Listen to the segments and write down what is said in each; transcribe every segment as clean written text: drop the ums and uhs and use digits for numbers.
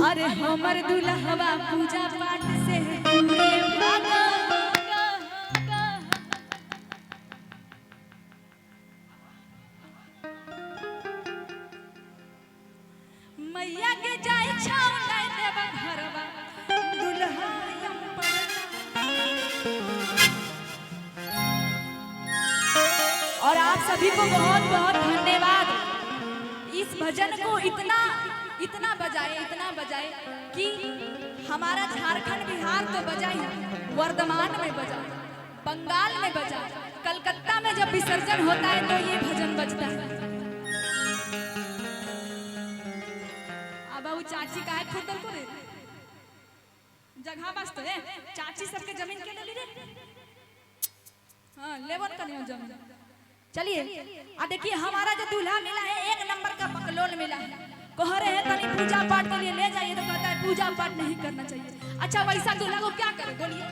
अरे हमर दुल्हवा पूजा पाठ से दूरे भागा। मैया के जाई छाव नहीं देवा घरवा दुल्हा यम पड़ना। और आप सभी को बहुत बहुत धन्यवाद। इस भजन को इतना बजाए कि हमारा झारखंड बिहार तो बजा ही, वर्धमान में बजा, बंगाल में बजा, कलकत्ता में जब विसर्जन होता है तो ये भजन बजता है। अब वो चाची का है खुद को रे जगह बसते है चाची सबके जमीन के ले ली रे। हाँ लेवन करियो जमीन। चलिए आ देखिए हमारा जो दूल्हा मिला है एक नंबर का बकलोल मिला है। कह रहे हैं तनी पूजा पाठ के लिए ले जाइए तो कहता है पूजा पाठ नहीं करना चाहिए। अच्छा वैसा दूल्हा को क्या करे बोलिए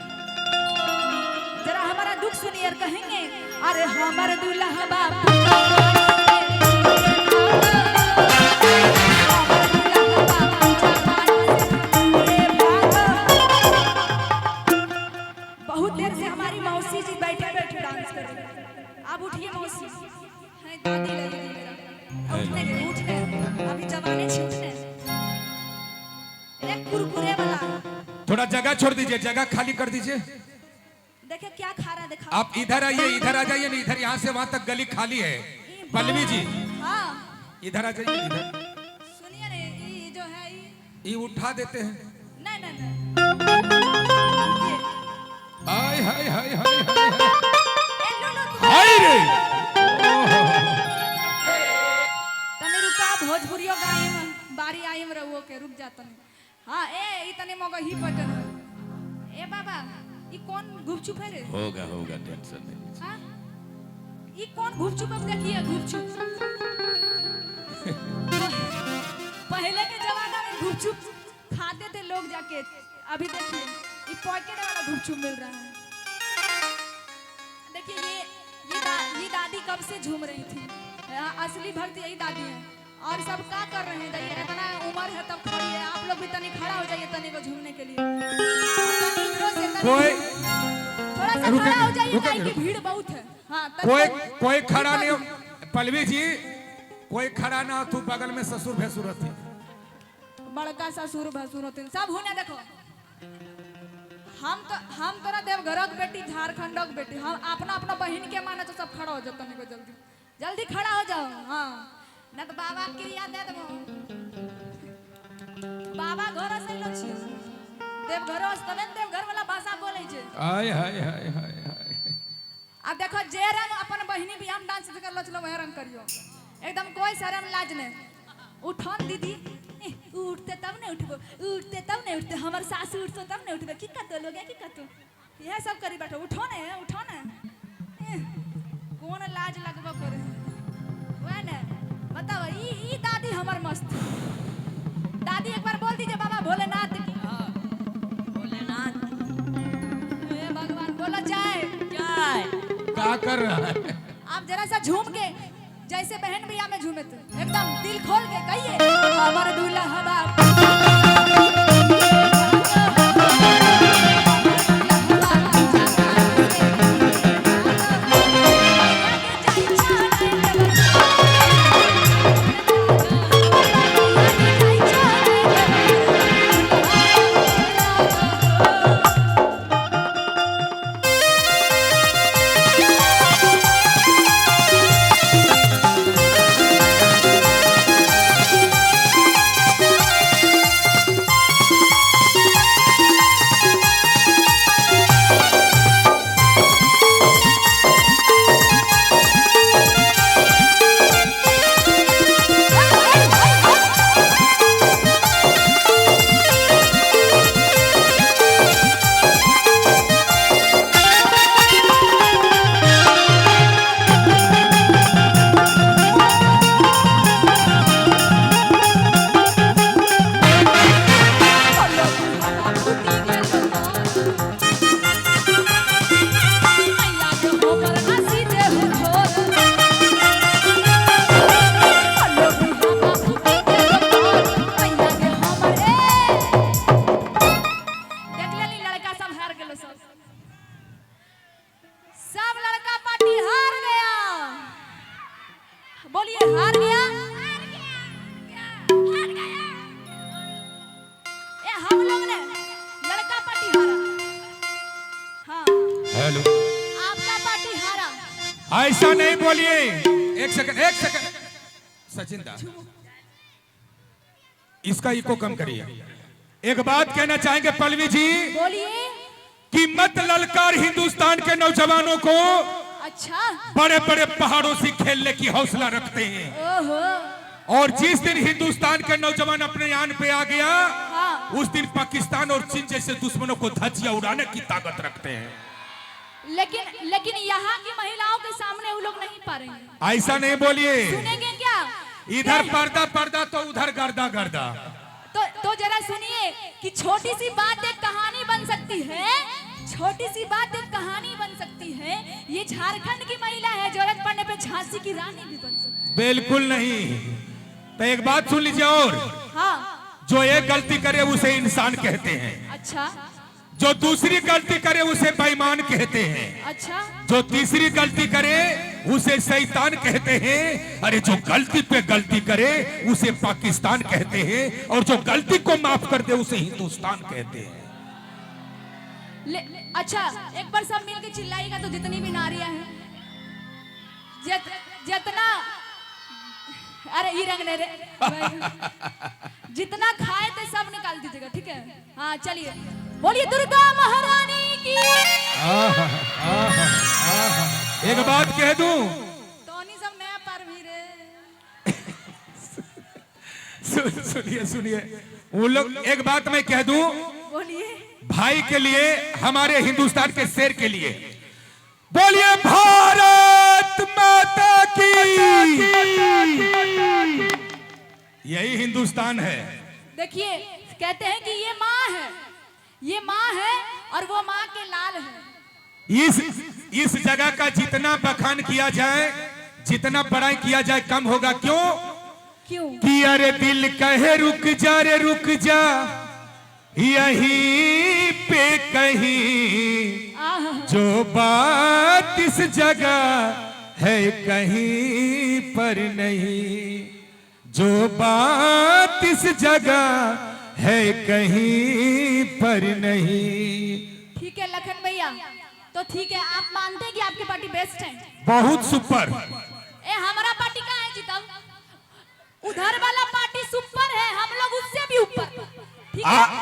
जरा हमारा दुख सुनिए और कहेंगे अरे हमारा दूल्हा बाप बहुत देर से हमारी मौसी जी बैठे बैठे डांस कर रही है। अब उठिए मौसी है दादी लगेगी मेरा उठने अभी जवानी छूटने एक कुरकुरे वाला। थोड़ा जगह छोड़ दीजिए, जगह खाली कर दीजिए। देखिए क्या खा रहा दिखा। आप इधर आइए, इधर आ जाइए। नहीं इधर, यहाँ से वहां तक गली खाली है। पल्लवी जी हाँ इधर आ जाइए। इधर सुनिए रे ये जो है ये उठा देते हैं। नहीं नहीं हाय हाय हाय हाय हाय रे तने रुका भोजपुरियो गायम बारी आयम रहो के रुक जाता नहीं। हाँ ए इतने मगो ही पटन ए बाबा ये कौन गुपचुप है रे। होगा टेंशन नहीं। हाँ ये कौन गुपचुप अब देखिए गुपचुप पहले के जमाना में गुपचुप खाते थे लोग जाके। अभी देखिए ये पॉकेट वाला गुपचुप मिल रहा है। देखिए ये दादी कब से झूम रही थी। असली भक्त यही दादी है। और सब क्या कर रहे हैं जाइए इतना उम्र है तब खड़ी है। आप लोग भी तनी खड़ा हो जाइए तनी को झूमने के लिए। कोई थोड़ा सा खड़ा हो जाइए ताकि भीड़ बहुत है। हाँ कोई खड़ा नहीं हो। पल्लवी जी कोई खड़ा ना हो। तू बगल में ससुर भैसुर होती बड़का ससुर भसुर होते सब होने देखो। हम तोरा देवघरक बेटी झारखंडक बेटी हम अपना बहन के माने तो सब खड़ा हो जाओ तनी को जल्दी खड़ा हो जाओ। हाँ न तो बाबा के याद दे देबो। बाबा घर से लो छी देवघर तबे देवघर वाला भाषा बोले छे। हाय हाय हाय हाय हाय। अब देखो जे रंग अपन बहिनी भी हम डांस कर लो चलो वह रंग करियो एकदम कोई शर्म लाज नहीं। उठन दीदी उठते तब नहीं उठबो उठते तब नहीं उठते हमार सासू उठतो तब नहीं उठबे की कतो लोग की कतो यह सब करी बैठो। उठो ना कौन लाज लगबो करे वह ना बताओ। ई दादी हमार मस्त दादी एक बार बोल दीजिए बाबा भोलेनाथ की। हाँ भोलेनाथ हे भगवान बोलो जय जय। क्या कर रहा है आप जरा सा झूम के जैसे बहन भैया में झूमे थे एकदम दिल खोल के कहिए हमारा दूल्हा बाप। ऐसा नहीं बोलिए। एक सेकंड, एक सेकंड, सचिन दा, इसका इको कम करिए। एक बात कहना चाहेंगे पल्लवी जी, बोलिए। कि मत ललकार हिंदुस्तान के नौजवानों को, अच्छा। बड़े बड़े पहाड़ों से खेलने की हौसला रखते हैं। ओहो। और जिस दिन हिंदुस्तान के नौजवान अपने यान पे आ गया, हाँ। उस दिन पाकिस्तान और चीन जैसे दुश्मनों को धज्जियां उड़ाने की ताकत रखते हैं। लेकिन यहाँ की महिलाओं के सामने वो लोग नहीं पा रही हैं। ऐसा नहीं बोलिए। सुनेंगे क्या? इधर पर्दा पर्दा तो उधर गर्दा गर्दा। तो जरा सुनिए कि छोटी सी बात एक कहानी बन सकती है। छोटी सी बात एक कहानी बन सकती है। ये झारखंड की महिला है, जरूरत पड़ने पे झांसी की रानी भी बन सकती है। बिल्कुल नहीं। तो एक बात सुन लीजिए और, हाँ। जो एक गलती करे उसे इंसान कहते हैं। अच्छा। जो दूसरी गलती करे उसे बेईमान कहते हैं। अच्छा। जो तीसरी गलती करे उसे शैतान कहते हैं। अरे जो गलती पे गलती करे उसे पाकिस्तान कहते हैं, और जो गलती को माफ कर दे उसे हिंदुस्तान कहते हैं। अच्छा, एक बार सब मिलके चिल्लाएगा तो जितनी भी नारियां हैं, जितना, अरे ये रंग रे जितना खाए थे सब निकाल दीजिएगा, ठीक है? हाँ चलिए, बोलिए दुर्गा महारानी की। एक बात कह दूं, टोनी सब मैं पर भी रे। सुनिए सुनिए, वो लोग, एक बात मैं कह दूं, बोलिए। भाई के लिए, हमारे हिंदुस्तान के शेर के लिए, बोलिए भारत माता की। यही हिंदुस्तान है। देखिए, कहते हैं कि ये माँ है, ये माँ है और वो माँ के लाल है। इस जगह का जितना बखान किया जाए, जितना बड़ाई किया जाए कम होगा। क्यों? क्यों? कि अरे दिल कहे रुक जा रे रुक जा, यहीं पे कहीं, जो बात इस जगह है कहीं पर नहीं, जो बात इस जगह है कहीं पर नहीं। ठीक है लखन भैया, तो ठीक है, आप मानते हैं कि आपकी पार्टी बेस्ट है? बहुत सुपर। हमारा पार्टी कहाँ है जीतम? उधर वाला पार्टी सुपर है, हम लोग उससे भी ऊपर।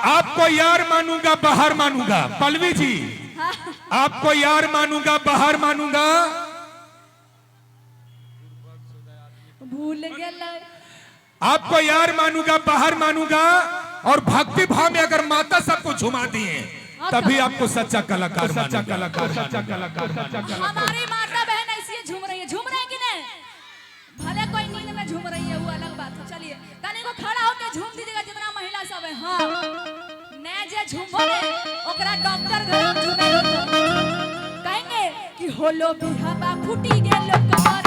आपको यार मानूंगा बाहर मानूंगा पल्लवी जी। हाँ। आपको यार मानूंगा बाहर मानूंगा। भूल गया। आपको यार मानूंगा बाहर मानूंगा, और भक्ति भाव में अगर माता सबको झुमा दिए तभी आपको सच्चा कलाकार, सच्चा कलाकार, सच्चा कलाकार। हमारी माता बहन ऐसी झूम रही है, झूम रही है कि नहीं? भले कोई नींद में झूम रही है, वो अलग बात है। चलिए तनी को खड़ा होकर झूम दीजिएगा जितना महिला सब है। हाँ, ने जे झूमोगे ओकरा डॉक्टर घर झूमे कहेंगे कि होलो बिहाबा फूटी गेलो कमर।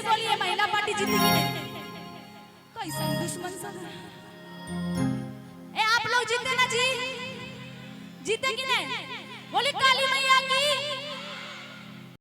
बोलिए महिला पार्टी जीतेगी नहीं। कैसा दुश्मन सब ए आप लोग जीते ना जी? जीते कि नहीं? बोली काली मैया की